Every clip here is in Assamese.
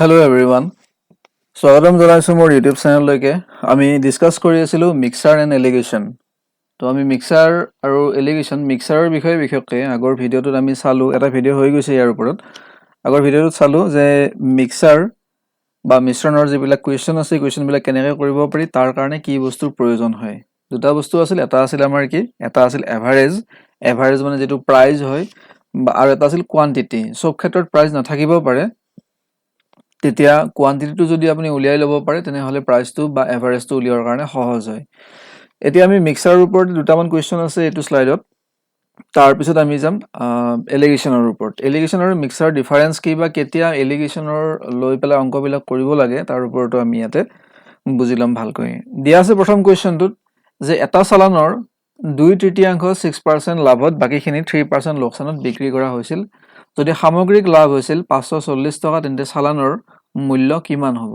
Hello everyone. স্বাগতম জনাইছো মোৰ ইউটিউব চেনেললৈকে আমি ডিসকাস কৰি আছিলো মিক্সাৰ এণ্ড এলিগেশ্যন তো আমি মিক্সাৰ আৰু এলিগেশ্যন মিক্সাৰৰ বিষয়ে বিশেষকৈ আগৰ ভিডিঅ'টোত আমি চালো এটা ভিডিঅ' হৈ গৈছে ইয়াৰ ওপৰত আগৰ ভিডিঅ'টোত চালো যে মিক্সাৰ বা মিশ্ৰণৰ যিবিলাক কুৱেশ্যন আছে কুৱেশ্যনবিলাক কেনেকৈ কৰিব পাৰি তাৰ কাৰণে কি বস্তুৰ প্ৰয়োজন হয় দুটা বস্তু আছিল এটা আছিল আমাৰ কি এটা আছিল এভাৰেজ মানে যেটো প্ৰাইস হয় আৰু এটা আছিল কোৱান্টিটি সব ক্ষেত্ৰত প্ৰাইস নাথাকিব পাৰে তেতিয়া কোৱান্টিটিটো যদি আপুনি উলিয়াই ল'ব পাৰে তেনেহলে প্ৰাইসটো বা এভাৰেজটো উলিয়াৰ কাৰণে সহজ হয় এতিয়া আমি মিক্সাৰৰ ওপৰত দুটামান কোৱেশ্চন আছে এইটো স্লাইডত তাৰ পিছত আমি যাম এলিগেশ্যনৰ ওপৰত এলিগেশ্যন আৰু মিক্সাৰ ডিফাৰেন্স কি বা কেতিয়া এলিগেশ্যনৰ লৈ পেলাই অংকবিলাক কৰিব লাগে তাৰ ওপৰতো আমি ইয়াতে বুজি লম ভালকৈ দিয়া আছে প্ৰথম কোৱেশ্চনটোত যে এটা চালানৰ 2/3 6% লাভত বাকিখিনি 3% লোকসানত বিক্ৰী কৰা হৈছিল যদি সামগ্ৰিক লাভ হৈছিল 540 টকা তেন্তে চালানৰ মূল্য কিমান হ'ব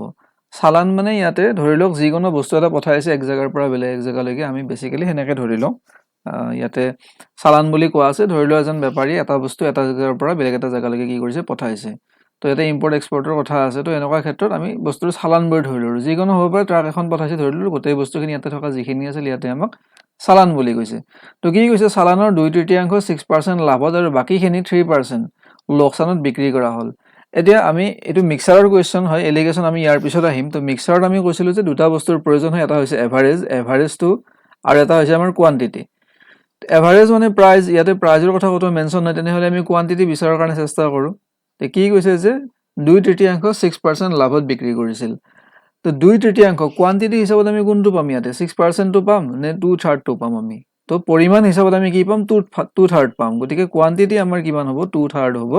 চালান মানে ইয়াতে ধৰি লওক যিকোনো বস্তু এটা পঠাইছে এক জায়গাৰ পৰা বেলেগ এক জায়গালৈকে আমি বেসিক্যালি হেনেকে ধৰি লওঁ ইয়াতে চালান বুলি কোৱা আছে ধৰি লও এজন বেপাৰী এটা বস্তু এটা জায়গাৰ পৰা বেলেগ এটা জায়গালৈকে কি কৰিছে পঠাইছে তো ইয়াতে ইম্পৰ্ট এক্সপৰ্টৰ কথা আছে তো এনেকুৱা ক্ষেত্ৰত আমি বস্তুৰ চালান বুলি ধৰি ললো যিকোনো হ'ব পাৰে ট্ৰাক এখন পঠাইছে ধৰি ললো গোটেই বস্তুখিনি ইয়াতে থকা যিখিনি আছে ইয়াতে আমাক চালান বুলি কৈছে তো কি কৈছে চালানৰ 2/3 6% লাভত আৰু বাকিখিনি 3% লোকসানত বিক্ৰী কৰা হল এতিয়া আমি এটো মিক্সাৰৰ কোৱেশ্চন হয় এলিগেশ্যন আমি ইয়াৰ পিছত আহিম তো মিক্সাৰত আমি কৈছিলো যে দুটা বস্তুৰ প্ৰয়োজন হয় এটা হৈছে এভাৰেজটো আৰু এটা হৈছে আমাৰ কোৱান্টিটি এভাৰেজ মানে প্ৰাইস ইয়াতে প্ৰাইসৰ কথা কত মেনশন নাই তেনেহলে আমি কোৱান্টিটি বিচাৰৰ কাৰণে চেষ্টা কৰো তে কি কৈছে যে 2/3 6% লাভত বিক্ৰী কৰিছিল তো 2/3 কোৱান্টিটি হিচাপত আমি কোনটো পাম ইয়াতে 6% টো পাম নে 2/3 টো পাম আমি তো পৰিমাণ হিচাপত আমি কি পাম 2/3 পাম গতিকে কোৱান্টিটি আমাৰ কিমান হ'ব 2/3 হ'ব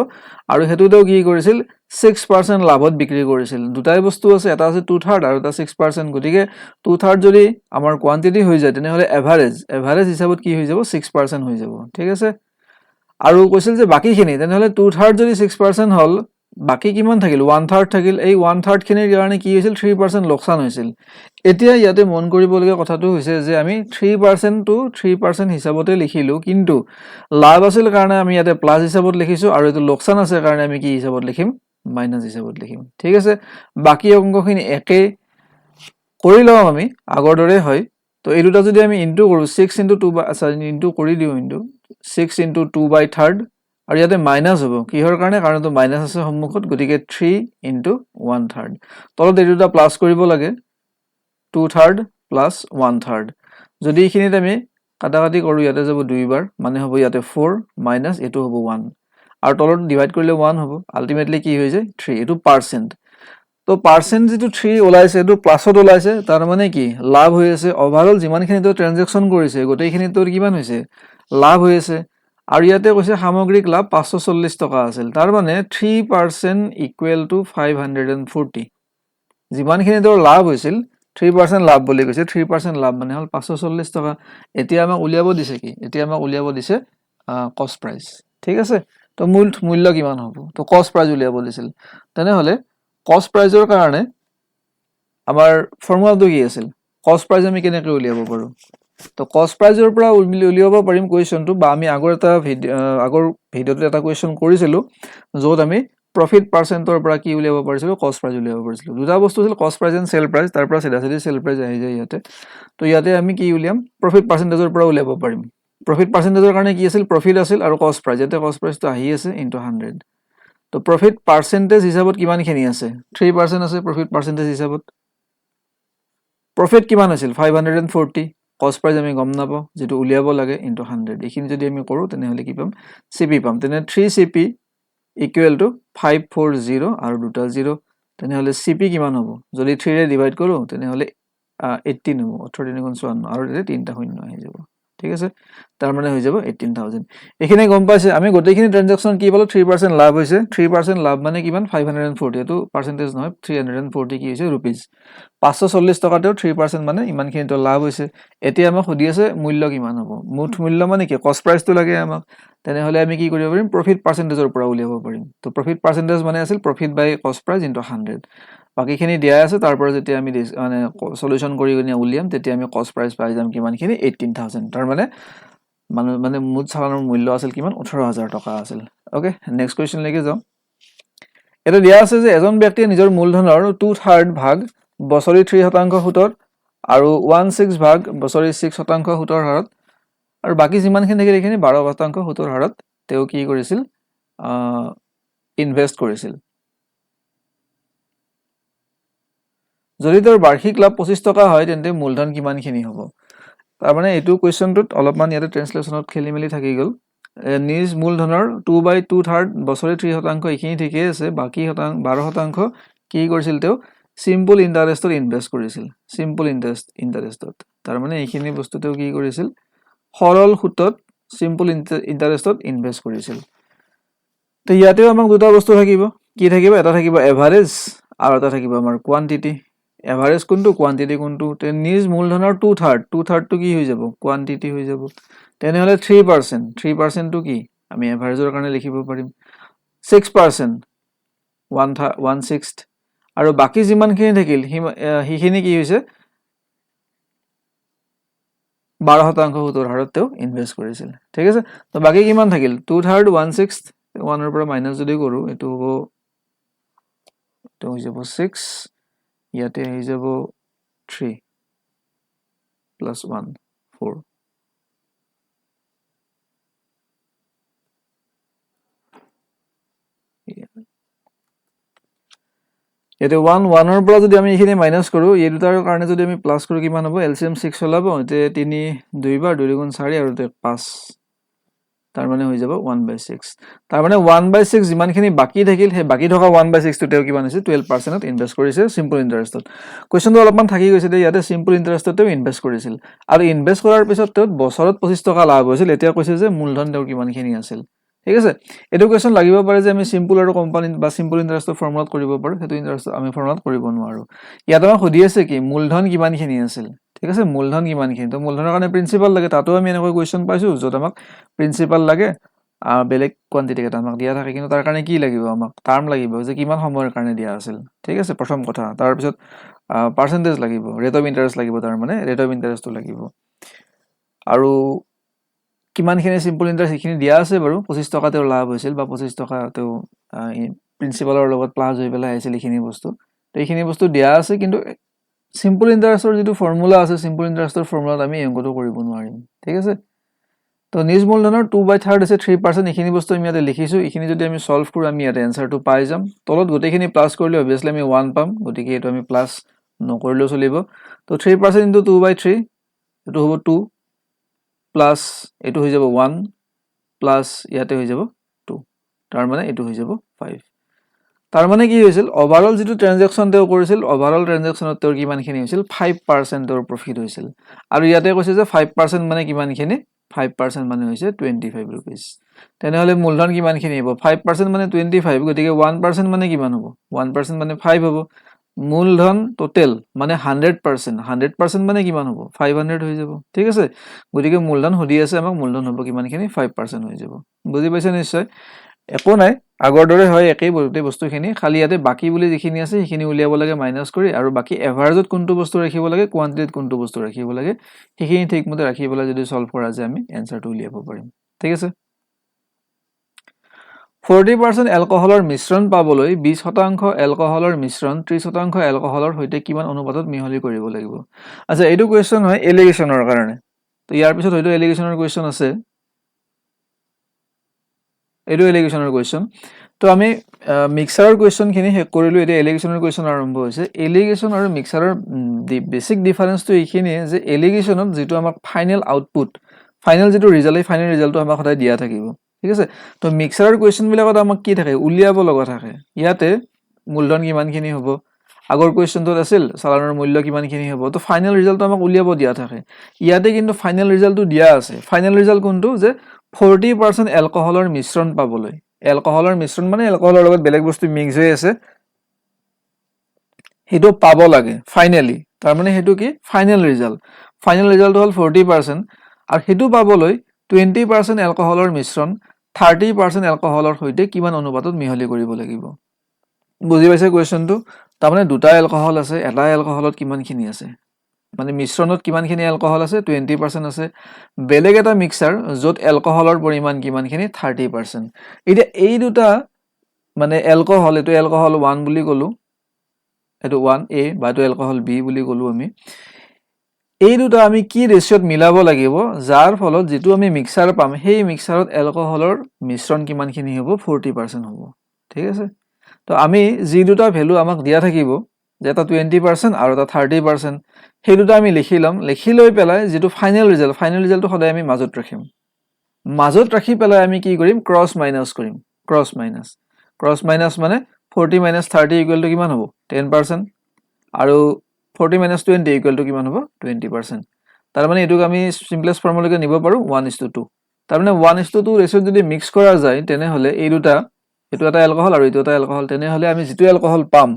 আৰু হেতুতেও কি কৰিছিল 6% লাভত বিক্ৰী কৰিছিল দুটাই বস্তু আছে এটা আছে 2/3 আৰু এটা 6% গতিকে 2/3 যদি আমাৰ কোৱান্টিটি হৈ যায় তেনেহলে এভাৰেজ হিচাপত কি হৈ যাব 6% হৈ যাব ঠিক আছে আৰু কৈছিল যে বাকিখিনি তেনেহলে 2/3 যদি 6% হল বাকি কিমান থাকিল 1/3 থাকিল এই 1/3 খিনিৰ কাৰণে কি হৈছিল 3% লোকসান হৈছিল এতিয়া ইয়াতে মন কৰিবলগীয়া কথাটো হৈছে যে আমি 3% টো 3% হিচাপতে লিখিলো কিন্তু লাভ আছিল কাৰণে আমি ইয়াতে প্লাস হিচাপত লিখিছো আৰু এটো লোকসান আছে কাৰণে আমি কি হিচাপত লিখিম মাইনাস হিচাপত লিখিম ঠিক আছে বাকি অংকখিনি একে কৰি লম আমি আগৰ দৰে হয় তো এই দুটা যদি আমি ইনটু কৰো 6 * 2 আচ্ছা ইনটু কৰি দিও ইনটু 6 * 2/3 আৰু ইয়াতে মাইনাস হ'ব কিহৰ কাৰণে কাৰণ তো মাইনাস আছে সম্মুখত গতিকে 3 * 1/3 তলত এই দুটা প্লাস কৰিব লাগে 2/3 plus 1/3 যদি এইখিনিত আমি কাটাকাটি কৰো ইয়াতে যাব দুইবাৰ মানে হ'ব ইয়াতে 4 মাইনাস এটো হ'ব 1 আৰু তলত ডিভাইড কৰিলে 1 হ'ব আলটিমেটলি কি হৈ যায় 3 এটো পাৰ্সেন্ট তো পাৰ্সেন্ট যেটো 3 ওলাইছে এটো প্লাসত ওলাইছে তাৰ মানে কি লাভ হৈ আছে ওভাৰঅল যিমানখিনি তো ট্ৰানজাকশন কৰিছে গোটেইখিনি তোৰ কিমান হৈছে লাভ হৈ আছে আৰু ইয়াতে কৈছে সামগ্ৰিক লাভ 540 টকা আছিল তাৰ মানে 3% ইকুৱেল টু 540 যিমানখিনি তোৰ লাভ হৈছিল 3% লাভ বুলি কৈছে 3% লাভ মানে হল 540 টকা এতিয়া আমাক উলিয়াব দিছে কি এতিয়া আমাক উলিয়াব দিছে কস্ট প্ৰাইস ঠিক আছে তো মূল্য কিমান হ'ব তো কস্ট প্ৰাইস উলিয়াব দিছিল তেনেহলে কস্ট প্ৰাইসৰ কাৰণে আমাৰ ফৰ্মুলাটো কি আছিল কস্ট প্ৰাইস আমি কেনেকৈ উলিয়াব পাৰো তো কস্ট প্ৰাইসৰ পৰা উলিয়াব পাৰিম কোৱেশ্চনটো বা আমি আগৰ ভিডিঅ'ত এটা কোৱেশ্চন কৰিছিলো য'ত আমি প্ৰফিট পাৰ্চেন্টৰ পৰা কি উলিয়াব পাৰিছিলো কস্ট প্ৰাইস উলিয়াব পাৰিছিলো দুটা বস্তু আছিল কস্ট প্ৰাইস এণ্ড সেল প্ৰাইস তাৰ পৰা সিধা সেল প্ৰাইস আহি যায় ইয়াতে তো ইয়াতে আমি কি উলিয়াম প্ৰফিট পাৰ্চেন্টেজৰ পৰা উলিয়াব পাৰিম প্ৰফিট পাৰ্চেন্টেজৰ কাৰণে কি আছিল প্ৰফিট আছিল আৰু কস্ট প্ৰাইস ইয়াতে কস্ট প্ৰাইসটো আহি আছে ইনটু 100 তো প্ৰফিট পাৰ্চেন্টেজ হিচাপত কিমানখিনি আছে 3% আছে প্ৰফিট পাৰ্চেন্টেজ হিচাপত প্ৰফিট কিমান আছিল 540 কস্ট প্ৰাইস আমি গম নাপাও যেটো উলিয়াব লাগে ইনটু 100 এইখিনি যদি আমি কৰো তেনেহলে কি পাম সিপি পাম তেনে 3CP ইকুৱেল টু 540 আৰু দুটা 0 তেনেহলে সিপি কিমান হ'ব যদি 3 ৰে ডিভাইড কৰো তেনেহলে 18 হ'ব 18 * 54 আৰু এতে তিনটা শূন্য আহি যাব ঠিক আছে তাৰ মানে হৈ যাব 18000 এখানে গম পাইছে আমি গোটেইখিনি ট্ৰানজাকশন কি পালো 3% লাভ হৈছে 3% লাভ মানে কিমান 540 এটো পার্সেন্টেজ নহয় 340 কি হৈছে रुपीस 540 টকাতেও 3% মানে ইমানখিনি তো লাভ হৈছে এতিয়া আমাক সুধি আছে মূল্য কিমান হ'ব মুঠ মূল্য মানে কি কস্ট প্ৰাইসটো লাগে আমাক তেনেহলে আমি কি কৰিব পাৰিম প্ৰফিট পাৰ্চেন্টেজৰ পৰা উলিয়াব পাৰিম তো প্ৰফিট পাৰ্চেন্টেজ মানে আছিল প্ৰফিট বাই কস্ট প্ৰাইস ইনটু 100 বাকিখিনি দিয়া আছে তাৰ পৰা যেতিয়া আমি মানে সলিউশন কৰি কিনে উলিয়াম তেতিয়া আমি কস্ট প্ৰাইস পাই যাম কিমানখিনি 18000 তাৰ মানে মুঠ চালানৰ মূল্য আছিল কিমান 18000 টকা আছিল ওকে নেক্সট কোৱেশ্চন লৈকে যাও এটা দিয়া আছে যে এজন ব্যক্তিয়ে নিজৰ মূলধনৰ 2/3 ভাগ বছৰি 3% সুতত আৰু 1/6 ভাগ বছৰি 6% সুতৰ হাৰত আৰু বাকি যিমানখিনি থাকিল এইখিনি 12% সুতৰ হাৰত তেওঁ কি কৰিছিল ইনভেস্ট কৰিছিল যদি তেওঁৰ বাৰ্ষিক লাভ 25 টকা হয় তেন্তে মূলধন কিমানখিনি হ'ব তাৰ মানে এইটো কোৱেশ্চনটোত অলপমান ইয়াতে ট্ৰান্সলেচনত খেলিমেলি থাকি গ'ল নিজ মূলধনৰ 2/2/3 বছৰি 3% এইখিনি ঠিকই আছে বাকি 12% কি কৰিছিল তেওঁ সিম্পল ইন্টাৰেষ্টত ইনভেস্ট কৰিছিল সিম্পল ইন্টাৰেষ্টত তাৰ মানে এইখিনি বস্তু তেওঁ কি কৰিছিল সৰল সুতত সিম্পল ইন্টাৰেষ্টত ইনভেস্ট কৰিছিল তো ইয়াতেও আমাক দুটা বস্তু থাকিব কি থাকিব এটা থাকিব এভাৰেজ আৰু এটা থাকিব আমাৰ কোৱান্টিটি এভাৰেজ কোনটো কোৱান্টিটি কোনটো তে নিজ মূলধনৰ 2/3 টো কি হৈ যাব কোৱান্টিটি হৈ যাব তেনেহলে 3% টো কি আমি এভাৰেজৰ কাৰণে লিখিব পাৰিম 6% 1/6 আৰু বাকি যিমানখিনি থাকিল হিখিনি কি হৈছে 12% সুতৰ হাৰত তেওঁ ইনভেস্ট কৰিছিল ঠিক আছে তো বাকি কিমান থাকিল 2/3 1/6 1 ৰ পৰা মাইনাস যদি কৰো এটো হ'ব তো হৈ যাব 6 ইয়াতে হৈ যাব 3 plus 1 4 এতে 1 1 ৰ পৰা যদি আমি এখিনি মাইনাস কৰো এই দুটাৰ কাৰণে যদি আমি প্লাস কৰো কিমান হ'ব এলসিএম 6 ওলাব এতে 3 2 বাৰ 2 গুণ 4 আৰু 5 তাৰ মানে হৈ যাব 1/6 তাৰ মানে 1/6 যিমানখিনি বাকি থাকিল হে বাকি থকা 1/6 টো তেও কিমান হৈছে 12% ত ইনভেস্ট কৰিছে সিম্পল ইন্টাৰেষ্টত কোৱেশ্চনটো অলপমান থাকি গৈছে দে ইয়াতে সিম্পল ইন্টাৰেষ্টত তেও ইনভেস্ট কৰিছিল আৰু ইনভেস্ট কৰাৰ পিছত তেও বছৰত 25 টকা লাভ হৈছিল এতিয়া কৈছে যে মূলধন তেও কিমানখিনি আছিল ঠিক আছে এটো কোৱেশ্চন লাগিব পাৰে যে আমি সিম্পল আৰু কোম্পানী বা সিম্পল ইন্টাৰেষ্টৰ ফৰ্মুলাত কৰিব পাৰো হেতু ইন্টাৰেষ্ট আমি ফৰ্মুলাত কৰিব নোৱাৰো ইয়াত আমাক সুধি আছে কি মূলধন কিমানখিনি আছিল ঠিক আছে মূলধন কিমানখিনি তো মূলধনৰ কাৰণে প্ৰিন্সিপাল লাগে তাতো আমি এনেকৈ কোৱেশ্চন পাইছো যত আমাক প্ৰিন্সিপাল লাগে বেলেগ কোৱান্টিটি এটা আমাক দিয়া থাকে কিন্তু তাৰ কাৰণে কি লাগিব আমাক টাৰ্ম লাগিব যে কিমান সময়ৰ কাৰণে দিয়া আছিল ঠিক আছে প্ৰথম কথা তাৰ পিছত পাৰ্সেন্টেজ লাগিব ৰেট অফ ইন্টাৰেষ্ট লাগিব তাৰ মানে ৰেট অফ ইন্টাৰেষ্টটো লাগিব আৰু কিমানখিনি সিম্পল ইন্টাৰেষ্ট এইখিনি দিয়া আছে বাৰু 25 টকা তেও লাভ হৈছিল বা 25 টকা তেও প্ৰিন্সিপালৰ লগত প্লাস হৈ পেলাই আহিছিল এইখিনি বস্তু তো এইখিনি বস্তু দিয়া আছে কিন্তু সিম্পল ইন্টাৰেষ্টৰ যেটো ফৰ্মুলা আছে সিম্পল ইন্টাৰেষ্টৰ ফৰ্মুলাত আমি অংকটো কৰিব নোৱাৰিম ঠিক আছে তো নিজ মূলধনৰ 2/3 আছে 3% এইখিনি বস্তু আমি ইয়াতে লিখিছো এইখিনি যদি আমি সলভ কৰো আমি ইয়াতে এনসাৰটো পাই যাম তলত গোটেইখিনি প্লাস কৰিলে অবিয়াসলি আমি 1 পাম গতিকে এটো আমি প্লাস নকৰিলেও চলিব তো 3% * 2/3 এটো হ'ব 2 প্লাস এটো হৈ যাব 1 প্লাস ইয়াতে হৈ যাব 2 তাৰ মানে এটো হৈ যাব 5 তাৰ মানে কি হৈছিল ওভাৰঅল যেটো ট্ৰানজাকচন তেও কৰিছিল ওভাৰঅল ট্ৰানজাকচনত তেও কিমানখিনি হৈছিল 5% ৰ প্ৰফিট হৈছিল আৰু ইয়াতে কৈছে যে 5% মানে কিমানখিনি 5% মানে হৈছে 25 rupees তেনেহলে মূলধন কিমানখিনি হ'ব 5% মানে 25 গতিকে 1% মানে কিমান হ'ব 1% মানে 5 হ'ব মূলধন টোটাল মানে 100% 100% মানে কিমান হ'ব 500 হৈ যাব ঠিক আছে গতিকে মূলধন হদি আছে আমাক মূলধন হ'ব কিমানখিনি 5% হৈ যাব বুজি পাইছে নিশ্চয় একো নাই আগৰ দৰে হয় একেই বস্তুখিনি খালি ইয়াতে বাকি বুলি যিখিনি আছে সেইখিনি উলিয়াব লাগে মাইনাস কৰি আৰু বাকি এভাৰেজত কোনটো বস্তু ৰাখিব লাগে কোৱান্টিটিত কোনটো বস্তু ৰাখিব লাগে সেইখিনি ঠিকমতে ৰাখি পেলাই যদি সলভ কৰা যায় আমি এনসাৰটো উলিয়াব পাৰিম ঠিক আছে 40% এলকহলৰ মিশ্ৰণ পাবলৈ 20% এলকহলৰ মিশ্ৰণ 30% এলকহলৰ সৈতে কিমান অনুপাতত মিহলি কৰিব লাগিব আচ্ছা এইটো কোৱেশ্চন হয় এলিগেশনৰ কাৰণে তো ইয়াৰ পিছত হয়তো এলিগেশনৰ কোৱেশ্চন আছে এটো এলিগেশনৰ কোৱেশ্চন তো আমি মিক্সাৰৰ কোৱেশ্চন খিনি হেক কৰিলো এটা এলিগেশনৰ কোৱেশ্চন আৰম্ভ হৈছে এলিগেশন আৰু মিক্সাৰৰ বেসিক ডিফাৰেন্সটো এইখিনিয়ে যে এলিগেশনত যেটো আমাক ফাইনাল আউটপুট ফাইনাল যেটো ৰিজাল্ট এই ফাইনাল ৰিজাল্টটো আমাক সদায় দিয়া থাকিব ঠিক আছে তো মিক্সাৰৰ কোৱেশ্চন বিলাকত আমাক কি থাকে উলিয়াব লগা থাকে ইয়াতে মূলধন কিমানখিনি হ'ব আগৰ কোৱেশ্চনটোত আছিল চালানৰ মূল্য কিমানখিনি হ'ব তো ফাইনাল ৰিজাল্টটো আমাক উলিয়াব দিয়া থাকে ইয়াতে কিন্তু ফাইনাল ৰিজাল্টটো দিয়া আছে ফাইনাল ৰিজাল্ট কোনটো যে 40% এলকহলৰ মিশ্ৰণ পাবলৈ এলকহলৰ মিশ্ৰণ মানে এলকহলৰ লগত বেলেগ বস্তু মিক্স হৈ আছে হেটো পাব লাগে ফাইনালি তাৰ মানে হেতু কি ফাইনাল ৰিজাল্ট হল 40% আৰু হেতু পাবলৈ 20% এলকহলৰ মিশ্ৰণ 30% এলকহলৰ সৈতে কিমান অনুপাতত মিহলি কৰিব লাগিব বুজি পাইছে কোৱেশ্চনটো তাৰ মানে দুটা এলকহল আছে এটা এলকহলত কিমানখিনি আছে মানে মিশ্ৰণত কিমানখিনি এলকহল আছে 20% আছে বেলেগ এটা মিক্সাৰ যত এলকহলৰ পৰিমাণ কিমানখিনি 30% এতিয়া এই দুটা মানে এলকহল, এইটো এলকহল 1 বুলি ক'লো, এইটো 1A বা এইটো এলকহল B বুলি ক'লো আমি। এই দুটা আমি কি ৰেচিঅ'ত মিলাব লাগিব, যাৰ ফলত যিটো আমি মিক্সাৰ পাম সেই মিক্সাৰত এলকহলৰ মিশ্ৰণ কিমানখিনি হ'ব, 40% হ'ব। ঠিক আছে, তো আমি যি দুটা ভেলু আমাক দিয়া থাকিব, যে এটা 20% আৰু এটা 30%, সেই দুটা আমি লিখি ল'ম। লিখি লৈ পেলাই যিটো ফাইনেল ৰিজাল্টটো সদায় আমি মাজত ৰাখিম। মাজত ৰাখি পেলাই আমি কি কৰিম, ক্ৰছ মাইনাছ কৰিম। ক্ৰছ মাইনাছ মানে 40 - 30 ইকুৱেল টু কিমান হ'ব, 10%, আৰু 40 - 20 ইকুৱেল টু কিমান হ'ব, 20%। তাৰমানে এইটোক আমি চিম্পলেষ্ট ফৰ্মলৈকে নিব পাৰোঁ 1:2। তাৰমানে 1:2 ৰেচিঅ'ত যদি মিক্স কৰা যায় তেনেহ'লে এই দুটা, এইটো এটা এলকহল আৰু এইটো এটা এলকহল, তেনেহ'লে আমি যিটো এলকহল পাম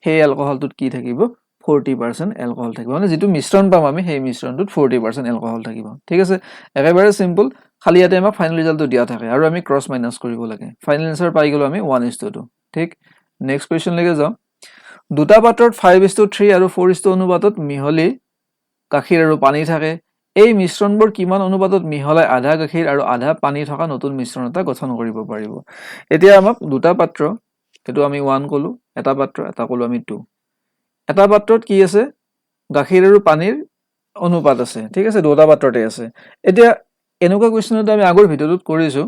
সেই এলকহলটোত কি থাকিব, 40% এলকহল থাকিব। মানে যিটো মিশ্ৰণ পাম আমি সেই মিশ্ৰণটোত 40% এলকহল থাকিব। ঠিক আছে, একেবাৰে চিম্পল। খালি ইয়াতে আমাক ফাইনেল ৰিজাল্টটো দিয়া থাকে আৰু আমি ক্ৰছ মাইনাছ কৰিব লাগে। ফাইনেল এনচাৰ পাই গ'লো আমি 1:2। ঠিক, নেক্সট কুৱেশ্যনলৈকে যাওঁ। দুটা পাত্ৰত 5:3 আৰু 4:2 অনুপাতত মিহলি গাখীৰ আৰু পানী থাকে। এই মিশ্ৰণবোৰ কিমান অনুপাতত মিহলাই আধা গাখীৰ আৰু আধা পানী থকা নতুন মিশ্ৰণ এটা গঠন কৰিব পাৰিব। এতিয়া আমাক দুটা পাত্ৰ, এইটো আমি 1 ক'লো, এটা পাত্ৰ, এটা ক'লো আমি 2। এটা পাত্ৰত কি আছে, গাখীৰ আৰু পানীৰ অনুপাত আছে। ঠিক আছে, দুটা পাত্ৰতে আছে। এতিয়া এনেকুৱা কুৱেশ্যনটো আমি আগৰ ভিডিঅ'টোত কৰিছোঁ,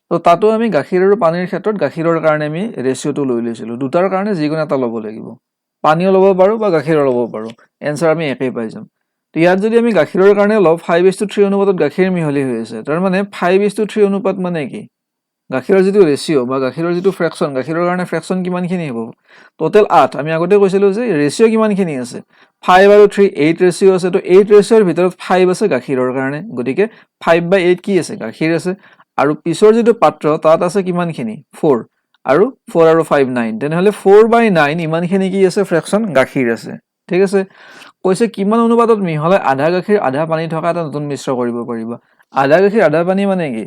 তো তাতো আমি গাখীৰ আৰু পানীৰ ক্ষেত্ৰত গাখীৰৰ কাৰণে আমি ৰেচিঅ'টো লৈ লৈছিলোঁ। দুটাৰ কাৰণে যিকোনো এটা ল'ব লাগিব, পানীও ল'ব পাৰোঁ বা গাখীৰো ল'ব পাৰোঁ, এনচাৰ আমি একেই পাই যাম। তো ইয়াত যদি আমি গাখীৰৰ কাৰণে লওঁ, 5:3 অনুপাতত গাখীৰ মিহলি হৈ আছে। তাৰমানে 5:3 অনুপাত মানে কি, গাখীৰৰ যিটো ৰেচিঅ' বা গাখীৰৰ যিটো ফ্ৰেকশ্যন, গাখীৰৰ কাৰণে ফ্ৰেকশ্যন কিমানখিনি হ'ব, টোটেল 8। আমি আগতে কৈছিলোঁ যে ৰেচিঅ' কিমানখিনি আছে, 5 আৰু 3 8 ৰেচিঅ' আছে। তো 8 ৰেচিঅ'ৰ ভিতৰত 5 আছে গাখীৰৰ কাৰণে, গতিকে 5/8 কি আছে, গাখীৰ আছে। আৰু পিছৰ যিটো পাত্ৰ তাত আছে কিমানখিনি, 4, আৰু 4 আৰু 5 9, তেনেহ'লে 4/9 ইমানখিনি কি আছে, ফ্ৰেকশ্যন গাখীৰ আছে। ঠিক আছে, কৈছে কিমান অনুপাতত মিহলাই আধা গাখীৰ আধা পানী থকা এটা নতুন মিশ্ৰ কৰিব পাৰিব। আধা গাখীৰ আধা পানী মানে কি,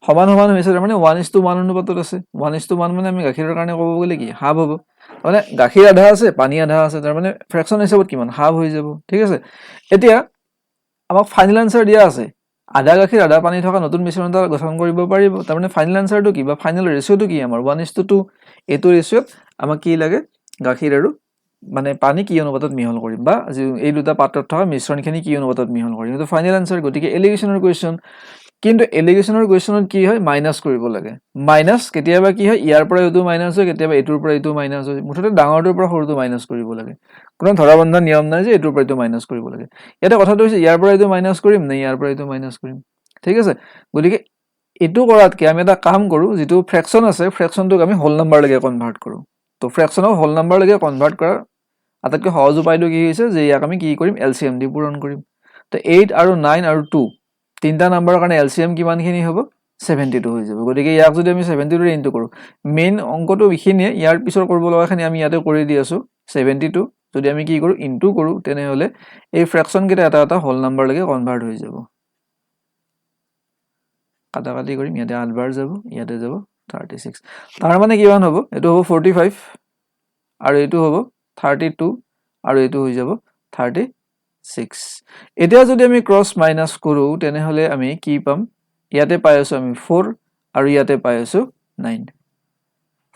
সমান সমান হৈছে, তাৰমানে 1:1 অনুপাতত আছে। 1:1 মানে আমি গাখীৰৰ কাৰণে ক'ব গ'লে কি, হাফ হ'ব। মানে গাখীৰ আধা আছে, পানী আধা আছে, তাৰমানে ফ্ৰেকশ্যন হিচাপত কিমান, হাফ হৈ যাব। ঠিক আছে, এতিয়া আমাক ফাইনেল আনচাৰ দিয়া আছে, আধা গাখীৰ আধা পানী থকা নতুন মিশ্ৰণ এটা গঠন কৰিব পাৰিব। তাৰমানে ফাইনেল আনচাৰটো কি বা ফাইনেল ৰেচিঅ'টো কি, আমাৰ 1:2। এইটো ৰেচিঅ'ত আমাক কি লাগে, গাখীৰ আৰু মানে পানী কি অনুপাতত মিহল কৰিম, বা এই দুটা পাত্ৰত থকা মিশ্ৰণখিনি কি অনুপাতত মিহল কৰিম, এইটো ফাইনেল আনচাৰ। গতিকে এলিগেশ্যনৰ কুৱেশ্যন। কিন্তু এলিগেশ্যনৰ কুৱেশ্যনত কি হয়, মাইনাছ কৰিব লাগে। মাইনাছ কেতিয়াবা কি হয়, ইয়াৰ পৰা এইটো মাইনাছ হয়, কেতিয়াবা এইটোৰ পৰা এইটো মাইনাছ হয়। মুঠতে ডাঙৰটোৰ পৰা সৰুটো মাইনাছ কৰিব লাগে। কোনো ধৰাবন্ধা নিয়ম নাই যে এইটোৰ পৰা এইটো মাইনাছ কৰিব লাগে। ইয়াতে কথাটো হৈছে ইয়াৰ পৰা এইটো মাইনাছ কৰিম নে ইয়াৰ পৰা এইটো মাইনাছ কৰিম। ঠিক আছে, গতিকে এইটো কৰাতকৈ আমি এটা কাম কৰোঁ, যিটো ফ্ৰেকশ্যন আছে ফ্ৰেকশ্যনটোক আমি হোল নাম্বাৰলৈকে কনভাৰ্ট কৰোঁ। তো ফ্ৰেকশ্যনক হোল নাম্বাৰলৈকে কনভাৰ্ট কৰাৰ আটাইতকৈ সহজ উপায়টো কি হৈছে, যে ইয়াক আমি কি কৰিম, LCM দি পূৰণ কৰিম। তো 8 আৰু 9 আৰু 2 তিনিটা নাম্বাৰৰ কাৰণে LCM কিমানখিনি হ'ব, 72 হৈ যাব। গতিকে ইয়াক যদি আমি 72 ইনটু কৰোঁ, মেইন অংকটো এইখিনিয়ে, ইয়াৰ পিছৰ কৰিব লগাখিনি আমি ইয়াতে কৰি দি আছোঁ। 72 যদি আমি কি কৰোঁ, ইনটু কৰোঁ, তেনেহ'লে এই ফ্ৰেকশ্যনকেইটা এটা এটা হোল নাম্বাৰলৈকে কনভাৰ্ট হৈ যাব। কাটাকাটি কৰিম, ইয়াতে 8 বাৰ যাব, ইয়াতে যাব 36। তাৰ মানে কিমান হ'ব, এইটো হ'ব 45, আৰু এইটো হ'ব 32, আৰু এইটো হৈ যাব 36। এতিয়া যদি আমি ক্ৰছ মাইনাছ কৰোঁ, তেনেহ'লে আমি কি পাম, ইয়াতে পাই আছোঁ আমি 4, আৰু ইয়াতে পাই আছোঁ 9।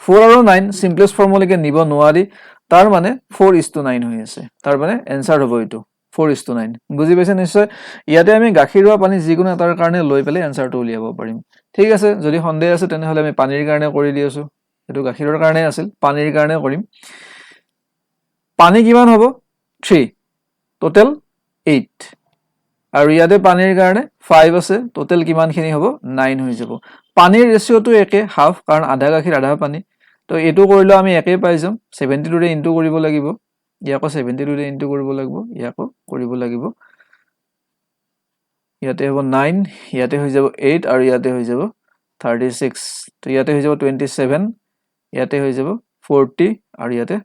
4 আৰু 9 চিম্পলেষ্ট ফৰ্মলৈকে নিব নোৱাৰি, তাৰ মানে 4:9 হৈ আছে। তাৰ মানে এনচাৰ হ'ব এইটো 4:9। বুজি পাইছে নিশ্চয়। ইয়াতে আমি গাখীৰ বা পানী যিকোনো এটাৰ কাৰণে লৈ পেলাই এনচাৰটো উলিয়াব পাৰিম। ঠিক আছে, যদি সন্দেহ আছে তেনেহ'লে আমি পানীৰ কাৰণে কৰি দি আছোঁ। এইটো গাখীৰৰ কাৰণে আছিল, পানীৰ কাৰণে কৰিম। পানী কিমান হ'ব, 3, টোটেল 8, আৰু ইয়াতে পানীৰ কাৰণে 5 আছে, টোটেল কিমানখিনি হ'ব, 9 হৈ যাব। পানীৰ ৰেচিঅ'টো একে, হাফ, কাৰণ আধা গাখীৰ আধা পানী। তো এইটো কৰিলেও আমি একেই পাই যাম, 72 ইনটু কৰিব লাগিব, ইয়াকো 72 ইনটু কৰিব লাগিব, ইয়াকো কৰিব লাগিব। ইয়াতে হ'ব 9, ইয়াতে হৈ যাব 8, আৰু ইয়াতে হৈ যাব 36। তো ইয়াতে হৈ যাব 27, ইয়াতে হৈ যাব 40, আৰু ইয়াতে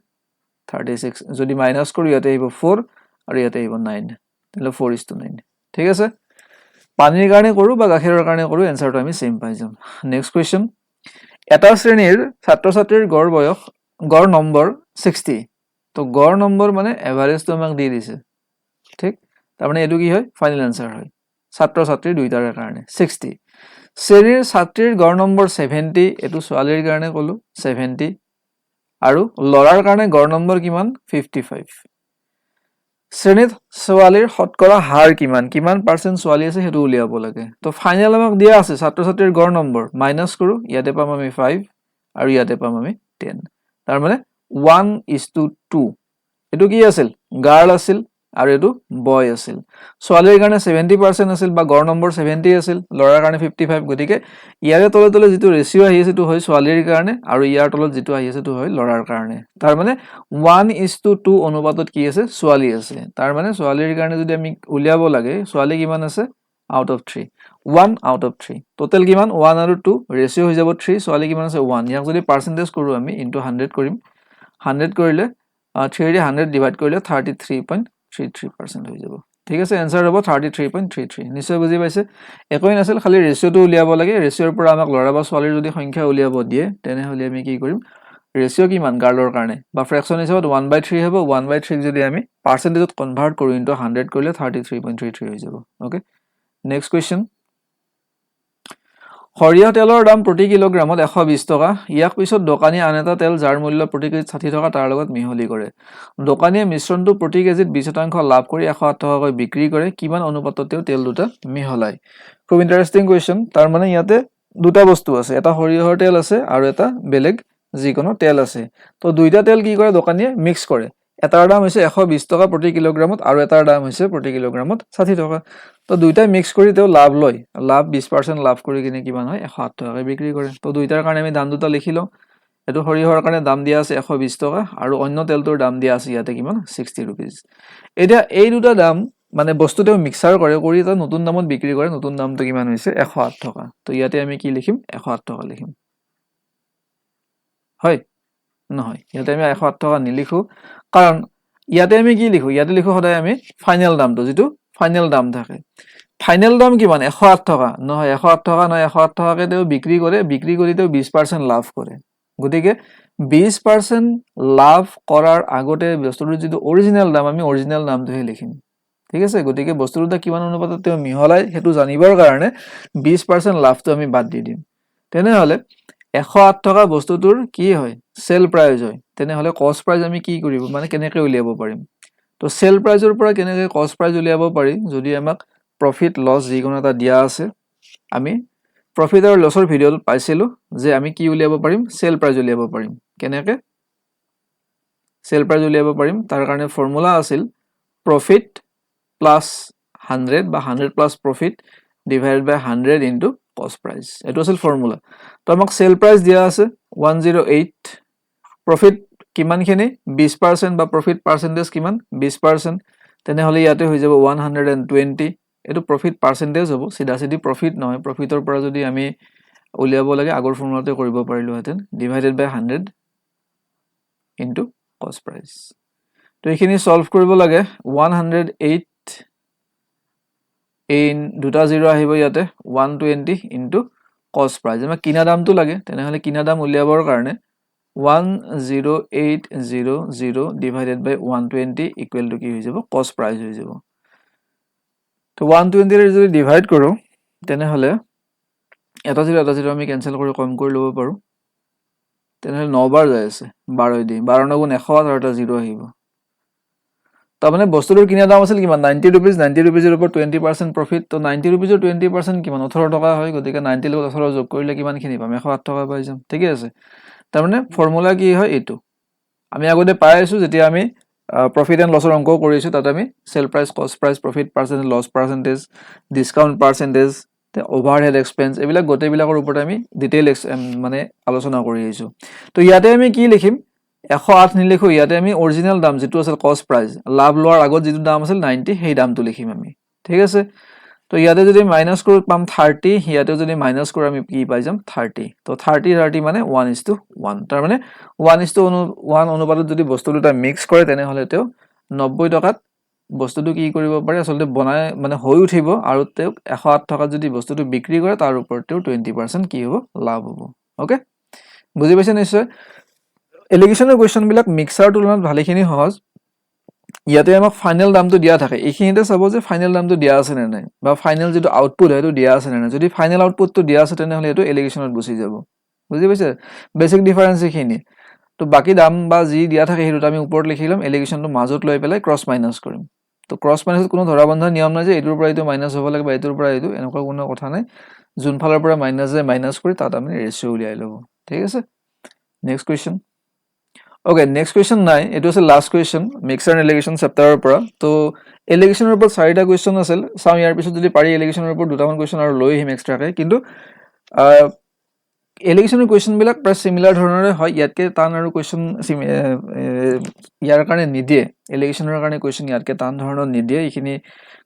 36। যদি মাইনাছ কৰোঁ, ইয়াতে আহিব 4, আৰু ইয়াতে আহিব 9, তেনেহ'লে 4:9। ঠিক আছে, পানীৰ কাৰণে কৰোঁ বা গাখীৰৰ কাৰণে কৰোঁ, এনচাৰটো আমি ছেম পাই যাম। Next question. এটা শ্ৰেণীৰ ছাত্ৰ ছাত্ৰীৰ গড় নম্বৰ 60। তো গড় নম্বৰ মানে এভাৰেজটো আমাক দি দিছে। ঠিক, তাৰমানে এইটো কি হয়, ফাইনেল এনচাৰ হয় ছাত্ৰ ছাত্ৰী দুইটাৰে কাৰণে 60। চেৰীৰ ছাত্ৰীৰ গড় নম্বৰ 70 এটো ছোৱালীৰ কাৰণে কলো 70 আৰু লৰাৰ কাৰণে গড় নম্বৰ কিমান 55 শ্ৰেণীত ছোৱালীৰ শতকৰা হাৰ কিমান পাৰ্চেন্ট ছোৱালী আছে হেতু উলিয়াব লাগে তো ফাইনাল আমাক দিয়া আছে ছাত্ৰ ছাত্ৰীৰ গড় নম্বৰ মাইনাস কৰো ইয়াতে পাম আমি 5 আৰু ইয়াতে পাম আমি 10 তাৰ মানে 1:2 এটো কি আছিল গাৰ্ল আছিল আৰু এটো বয় আছিল ছোৱালীৰ কাৰণে 70% আছিল বা গড় নম্বৰ 70 আছিল লৰাৰ কাৰণে 55 গতিকে ইয়াৰে তলে তলে যেটো ৰেশিও আহি আছে তো হয় ছোৱালীৰ কাৰণে আৰু ইয়াৰ তলত যেটো আহি আছে তো হয় লৰাৰ কাৰণে তাৰ মানে 1:2 অনুপাতত কি আছে ছোৱালী আছে তাৰ মানে ছোৱালীৰ কাৰণে যদি আমি উলিয়াব লাগে ছোৱালী কিমান আছে out of 3 1 out of 3 total কিমান 1 আৰু 2 ৰেশিও হৈ যাব 3 ছোৱালী কিমান আছে 1 ইয়াক যদি পাৰ্সেন্টেজ কৰো আমি ইনটু 100 কৰিম 100 কৰিলে 3 ৰে 100 ডিভাইড কৰিলে 33.33% হৈ যাব ঠিক আছে आंसर হ'ব 33.33 নিশ্চয় বুজি পাইছে একোই নাছিল খালি ৰেশিওটো উলিয়াব লাগে ৰেশিওৰ পৰা আমাক লৰা বা ছোৱালীৰ যদি সংখ্যা উলিয়াব দিয়ে তেনে হলে আমি কি কৰিম ৰেশিও কিমান গাৰ্লৰ কাৰণে বা ফ্ৰেকশন হিচাপত 1/3 হ'ব 1/3 যদি আমি পাৰ্সেন্টেজত কনভাৰ্ট কৰো ইনটু 100 কৰিলে 33.33 হৈ যাব ওকে নেক্সট কোৱেশ্চন সৰিয়হ তেলৰ দাম প্ৰতি কিলোগ্ৰামত 120 টকা ইয়াক পিছত দোকানী আন এটা তেল যাৰ মূল্য প্ৰতি কেজি 60 টকা তাৰ লগত মিহলি কৰে দোকানীয়ে মিশ্ৰণটো প্ৰতি কেজিত 20% লাভ কৰি 108 টকাকৈ বিক্ৰী কৰে কিমান অনুপাতত তেওঁ তেল দুটা মিহলাই খুব ইন্টাৰেষ্টিং কোৱেশ্চন তাৰ মানে ইয়াতে দুটা বস্তু আছে এটা সৰিয়হৰ তেল আছে আৰু এটা বেলেগ যিকোনো তেল আছে তো দুইটা তেল কি কৰে দোকানীয়ে মিক্স কৰে এটাৰ দাম হৈছে 120 টকা প্ৰতি কিলোগ্ৰামত আৰু এটাৰ দাম হৈছে প্ৰতি কিলোগ্ৰামত 60 টকা তো দুইটাই মিক্স কৰি তেও লাভ লয় লাভ 20% লাভ কৰি কিনে কিমান হয় 108 টকাকৈ বিক্ৰী কৰে তো দুইটাৰ কাৰণে আমি দাম দুটা লিখিলো এটো সৰিয়হৰ কাৰণে দাম দিয়া আছে 120 টকা আৰু অন্য তেলটোৰ দাম দিয়া আছে ইয়াতে কিমান 60 rupees এটা এই দুটা দাম মানে বস্তুটো মিক্সাৰ কৰে কৰি এটা নতুন দামত বিক্ৰী কৰে নতুন দামটো কিমান হৈছে 108 টকা তো ইয়াতে আমি কি লিখিম 108 টকা লিখিম হয় নহয় ইয়াতে আমি 108 টকা নিলিখো কাৰণ ইয়াতে আমি কি লিখো ইয়াতে লিখো সদায় আমি ফাইনাল দামটো যেটো ফাইনাল দাম থাকে ফাইনাল দাম কিমান 108 টকা নহয় 108 টকা নহয় 108 টকাকে তেও বিক্ৰী কৰি তেও 20% লাভ কৰে গতিকে 20% লাভ কৰাৰ আগতে বস্তুটোৰ যেটো অৰিজিনাল দাম আমি অৰিজিনাল নামটোহে লিখিম ঠিক আছে গতিকে বস্তুটোটা কিমান অনুপাতত তেও মিহলাই হেতু জানিবৰ কাৰণে 20% লাভটো আমি বাদ দি দিম তেনে হলে 108 টকা বস্তুটোৰ কি হয় সেল প্ৰাইস হয় তেনে হলে কস্ট প্ৰাইস আমি কি কৰিব মানে কেনেকৈ উলিয়াব পাৰিম তো সেল প্ৰাইসৰ পৰা কেনেকৈ কস্ট প্ৰাইস উলিয়াব পাৰি যদি আমাক প্ৰফিট লস যিকোনো এটা দিয়া আছে আমি প্ৰফিট আৰু লসৰ ভিডিওত পাইছিলো যে আমি কি উলিয়াব পাৰিম সেল প্ৰাইস উলিয়াব পাৰিম কেনেকৈ সেল প্ৰাইস উলিয়াব পাৰিম তাৰ কাৰণে ফৰ্মুলা আছিল প্ৰফিট প্লাস 100 বা 100 প্লাস প্ৰফিট ডিভাইডেড বাই 100 ইনটু কস্ট প্ৰাইস এটো আছিল ফৰ্মুলা তো আমাক সেল প্ৰাইস দিয়া আছে 108 প্ৰফিট কিমানখিনি 20% বা প্ৰফিট পাৰ্সেন্টেজ কিমান 20% তেনে হলে ইয়াতে হৈ যাব 120 এটো প্ৰফিট পাৰ্সেন্টেজ হ'ব সিধা সিধি প্ৰফিট নহয় প্ৰফিটৰ পৰা যদি আমি উলিয়াব লাগে আগৰ ফৰ্মুলাতে কৰিব পাৰিলো হেতেন ডিভাইডেড বাই 100 ইনটু কস্ট প্ৰাইস তো এইখিনি সলভ কৰিব লাগে 108 ইন দুটা জিৰো আহিব ইয়াতে 120 ইনটু কস্ট প্ৰাইস আমাক কিনা দামটো লাগে তেনে হলে কিনা দাম উলিয়াবৰ কাৰণে 10800 divided by 120 equal to কি হৈ যাব cost price হৈ যাব তো 120 ৰে যদি ডিভাইড কৰো তেনে হলে এটা জিৰো আমি ক্যান্সেল কৰি কম কৰি লব পাৰো তেনে হলে 9 বাৰ যায় আছে 12 দি 12 9 গুণ 100 আৰু এটা জিৰো আহিব তাৰ মানে বস্তুটোৰ কিনা দাম আছিল কিমান 90 rupees 90 rupees ৰ ওপৰত 20% প্ৰফিট তো 90 rupees ৰ 20% কিমান 18 টকা হয় গতিকে 90 লগত 18 যোগ কৰিলে কিমান খিনি পাম 108 টকা পাই যাম ঠিক আছে তাৰ মানে ফৰ্মুলা কি হয় এটো আমি আগতে পাই আছো যেতিয়া আমি প্ৰফিট এন্ড লসৰ অংক কৰিছো তাত আমি sell price cost price profit percentage loss percentage discount percentage overhead expense এবিলাক গোটেইবিলাকৰ ওপৰত আমি ডিটেইল মানে আলোচনা কৰি আইছো তো ইয়াতে আমি কি লিখিম 108 নিলিখো ইয়াতে আমি অৰিজিনাল দাম যেটো আছিল কস্ট প্ৰাইস লাভ লোৱাৰ আগত যেটো দাম আছিল 90 সেই দামটো লিখিম আমি ঠিক আছে তো ইয়াতে যদি মাইনাস কৰো পাম 30 ইয়াতে যদি মাইনাস কৰো আমি কি পাই যাম 30 তো 30 মানে 1:1 তাৰ মানে 1:1 অনুপাতত যদি বস্তু দুটা মিক্স কৰে তেনে হলে তেও 90 টকাত বস্তুটো কি কৰিব পাৰে আসলে বনাই মানে হৈ উঠিব আৰু তেও 108 টকাত যদি বস্তুটো বিক্ৰী কৰে তাৰ ওপৰত তেও 20% কি হ'ব লাভ হ'ব ওকে বুজি পাইছে নিশ্চয় এলিগেশনৰ কোৱেশ্চন বিলাক মিক্সাৰ তুলনাত ভালেখিনি সহজ ইয়াতে আমাক ফাইনেল দামটো দিয়া থাকে এইখিনিতে চাব যে ফাইনেল দামটো দিয়া আছে নে নাই বা ফাইনেল যেটো আউটপুট হয় সেইটো দিয়া আছে নে নাই যদি ফাইনেল আউটপুটটো দিয়া আছে তেনেহলে এটো এলিগেশনত গুছি যাব বুজি পাইছে বেসিক ডিফারেন্স এইখিনি তো বাকি দাম বা যি দিয়া থাকে হেতুত আমি ওপৰত লিখিলাম এলিগেশনটো মাজত লৈ পেলাই ক্ৰস মাইনাস কৰিম তো ক্ৰস মাইনাসত কোনো ধৰাবন্ধা নিয়ম নাই যে এটোৰ পৰা এটো মাইনাস হ'ব লাগে বা এটোৰ পৰা এটো এনেকুৱা কোনো কথা নাই যোন ফালৰ পৰা মাইনাস যায় মাইনাস কৰি তাত আমি ৰেশিও উলিয়াই লব ঠিক আছে next question Okay, next question 9. It was the last question. Mixer and allegation chapter পৰা তো এলিগেশনৰ ওপৰত 4টা কোৱেশ্চন আছিল সাম ইয়াৰ পিছত যদি পাৰি এলিগেশনৰ ওপৰত দুটামান কোৱেশ্চন আৰু লৈ আহিম এক্সট্ৰাকে কিন্তু এলিগেশনৰ কোৱেশ্চন বিলাক প্ৰায় সিমিলাৰ ধৰণৰে হয় ইয়াতকে টান আৰু কোৱেশ্চন ইয়াৰ কাৰণে নিদিয়ে এলিগেশনৰ কাৰণে কোৱেশ্চন ইয়াতকে টান ধৰণৰ নিদিয়ে এইখিনি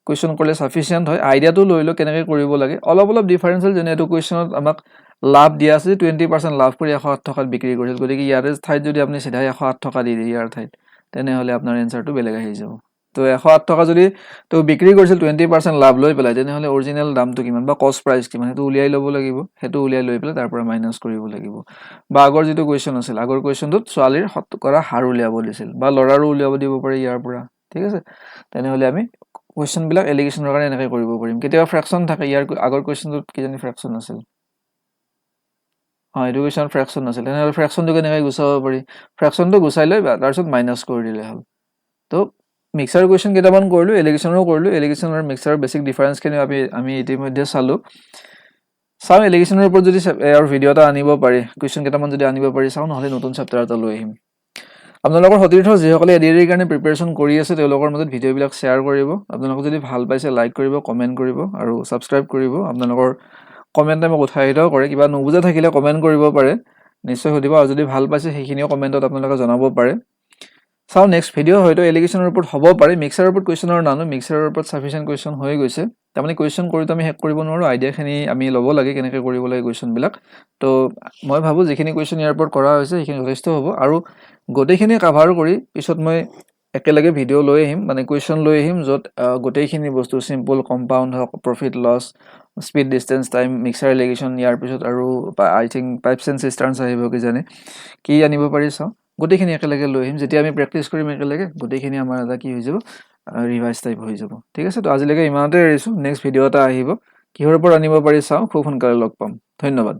কোৱেশ্চন কৰিলে সাফিসিয়েন্ট হয় আইডিয়াটো লৈ লো কেনেকৈ কৰিব লাগে অলপ অলপ ডিফাৰেন্সিয়েল যেনে এটো কোৱেশ্চনত আমাক লাভ দিয়া আছে 20% লাভ কৰি 108 টকাত বিক্ৰী কৰিছিল গতিকে ইয়াৰে ঠাইত যদি আপুনি সিধা 108 টকা দি দিয়ে ইয়াৰ ঠাইত তেনেহলে আপোনাৰ এনসাৰটো বেলেগ আহি যাব তো 108 টকা যদি তো বিক্ৰী কৰিছিল 20% লাভ লৈ পেলাই তেনেহলে অৰিজিনাল দামটো কিমান বা কষ্ট প্ৰাইস কিমান হেতু উলিয়াই লব লাগিব হেতু উলিয়াই লৈ পেলাই তাৰ পৰা মাইনাস কৰিব লাগিব বা আগৰ যেটো কোৱেশ্চন আছিল আগৰ কোৱেশ্চনটোত ছোৱালীৰ শতকৰা হাৰ উলিয়াব দিছিল বা লৰাৰো উলিয়াব দিব পাৰে ইয়াৰ পৰা ঠিক আছে তেনেহলে আমি কোৱেশ্চন বিলাক এলিগেশনৰ কাৰণে এনেকৈ কৰিব পাৰিম কেতিয়াবা ফ্ৰেকশন থাকে ইয়াৰ আগৰ কোৱেশ্চনটোত কিজানি ফ্ৰেকশন আছিল এডুকেশন ফ্ৰেকশন আছিল তেনেহলে ফ্ৰেকশনটো কেনেকৈ গুচাব পাৰি ফ্ৰেকশনটো গুচাই লৈ তাৰপিছত মাইনাস কৰি দিলে হ'ল তো মিক্সাৰ কোৱেশ্চন কেইটামান কৰিলো এলিগেশনৰো কৰিলো এলিগেশন আৰু মিক্সাৰৰ বেসিক ডিফাৰেন্স খিনি আমি ইতিমধ্যে চালো চাও এলিগেশনৰ ওপৰত যদি আৰু ভিডিও এটা আনিব পাৰি কোৱেশ্চন কেইটামান যদি আনিব পাৰি চাও নহলে নতুন চেপ্টাৰ এটা লৈ আহিম আপোনালোকৰ সতীৰ্থ যিসকলে এডিআৰিৰ কাৰণে প্ৰিপাৰেচন কৰি আছে তেওঁলোকৰ মাজত ভিডিও বিলাক শেয়াৰ কৰিব আপোনালোকে যদি ভাল পাইছে লাইক কৰিব কমেন্ট কৰিব আৰু সাবস্ক্ৰাইব কৰিব আপোনালোকৰ কমেন্টে মোক উৎসাহিত কৰে কিবা নুবুজা থাকিলে কমেন্ট কৰিব পাৰে নিশ্চয় সুধিব আৰু যদি ভাল পাইছে সেইখিনিও কমেন্টত আপোনালোকে জনাব পাৰে চাও নেক্সট ভিডিও হয়তো এলিগেশনৰ ওপৰত হ'ব পাৰে মিক্সাৰৰ ওপৰত কোৱেশ্চনৰ নানো মিক্সাৰৰ ওপৰত সাফিসিয়েন্ট কোৱেশ্চন হৈ গৈছে তাৰমানে কোৱেশ্চন কৰিতো আমি হেক কৰিব নোৱাৰো আইডিয়াখিনি আমি ল'ব লাগে কেনেকৈ কৰিব লাগে কোৱেশ্চন বিলাক তো মই ভাবো যিখিনি কোৱেশ্চন ইয়াৰ ওপৰত কৰা হৈছে সেইখিনি যথেষ্ট হ'ব আৰু গোটেইখিনি কভাৰ কৰি পিছত মই একেলগে ভিডিও লৈ আহিম মানে কোৱেশ্চন লৈ আহিম যত গোটেইখিনি বস্তু সিম্পল কম্পাউন্ড হক profit loss speed distance time mixture alligation ইয়াৰ পিছত আৰু I think pipes and cisterns আহিব কি জানে কি আনিব পাৰি চাও গোটেইখিনি একেলগে লৈ আহিম যেতিয়া আমি প্ৰেক্টিস কৰিম একেলগে গোটেইখিনি আমাৰ এটা কি হৈ যাব ৰিভাইজ টাইপ হৈ যাব ঠিক আছে তো আজিলৈকে ইমানতে এৰিছো নেক্সট ভিডিও এটা আহিব কিহৰ ওপৰত আনিব পাৰি চাও খুব সোনকালে লগ পাম ধন্যবাদ